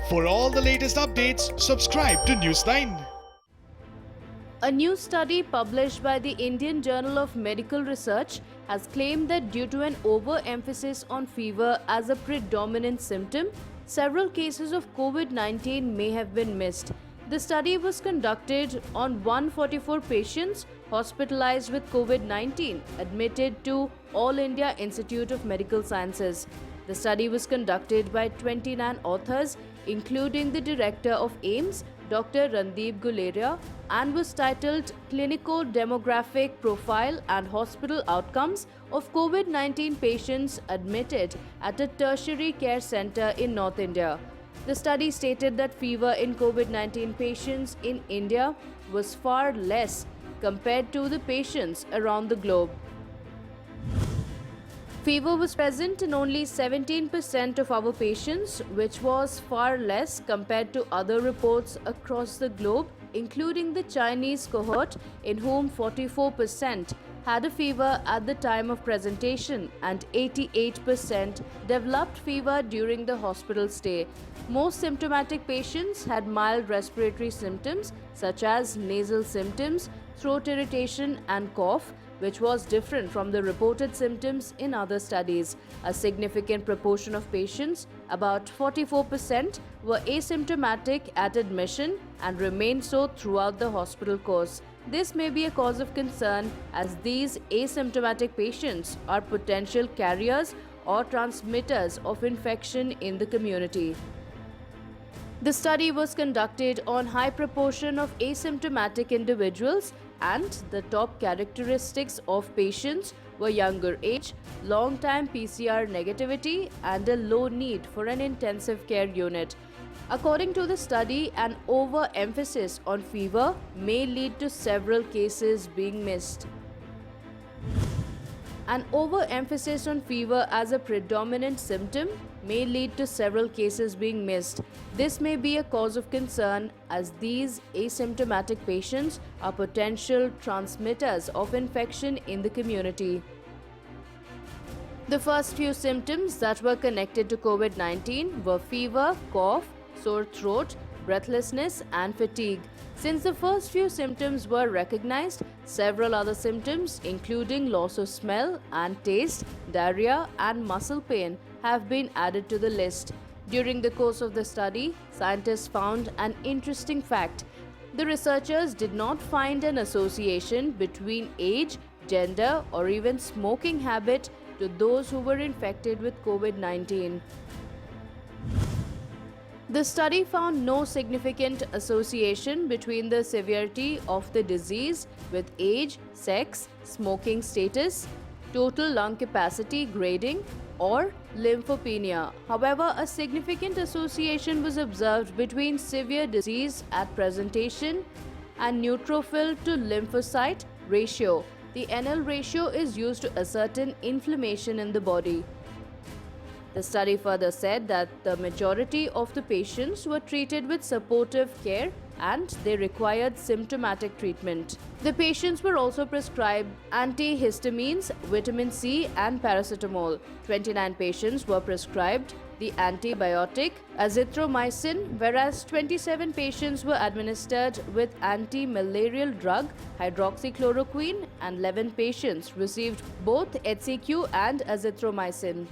For all the latest updates, subscribe to News9. A new study published by the Indian Journal of Medical Research has claimed that due to an overemphasis on fever as a predominant symptom, several cases of COVID-19 may have been missed. The study was conducted on 144 patients hospitalized with COVID-19 admitted to All India Institute of Medical Sciences. The study was conducted by 29 authors, including the director of AIIMS, Dr. Randeep Guleria, and was titled Clinico-Demographic Profile and Hospital Outcomes of COVID-19 Patients Admitted at a Tertiary Care Center in North India. The study stated that fever in COVID-19 patients in India was far less compared to the patients around the globe. Fever was present in only 17% of our patients, which was far less compared to other reports across the globe, including the Chinese cohort, in whom 44% had a fever at the time of presentation and 88% developed fever during the hospital stay. Most symptomatic patients had mild respiratory symptoms such as nasal symptoms, throat irritation and cough, which was different from the reported symptoms in other studies. A significant proportion of patients, about 44%, were asymptomatic at admission and remained so throughout the hospital course. This may be a cause of concern as these asymptomatic patients are potential carriers or transmitters of infection in the community. The study was conducted on high proportion of asymptomatic individuals, and the top characteristics of patients were younger age, long-time PCR negativity, and a low need for an intensive care unit. According to the study, an overemphasis on fever may lead to several cases being missed. An overemphasis on fever as a predominant symptom may lead to several cases being missed. This may be a cause of concern as these asymptomatic patients are potential transmitters of infection in the community. The first few symptoms that were connected to COVID-19 were fever, cough, sore throat, breathlessness, and fatigue. Since the first few symptoms were recognized, several other symptoms, including loss of smell and taste, diarrhea, and muscle pain, have been added to the list. During the course of the study, scientists found an interesting fact. The researchers did not find an association between age, gender, or even smoking habit to those who were infected with COVID-19. The study found no significant association between the severity of the disease with age, sex, smoking status, total lung capacity grading, or lymphopenia. However, a significant association was observed between severe disease at presentation and neutrophil to lymphocyte ratio. The NL ratio is used to ascertain inflammation in the body. The study further said that the majority of the patients were treated with supportive care and they required symptomatic treatment. The patients were also prescribed antihistamines, vitamin C, and paracetamol. 29 patients were prescribed the antibiotic azithromycin, whereas 27 patients were administered with anti-malarial drug hydroxychloroquine, and 11 patients received both HCQ and azithromycin.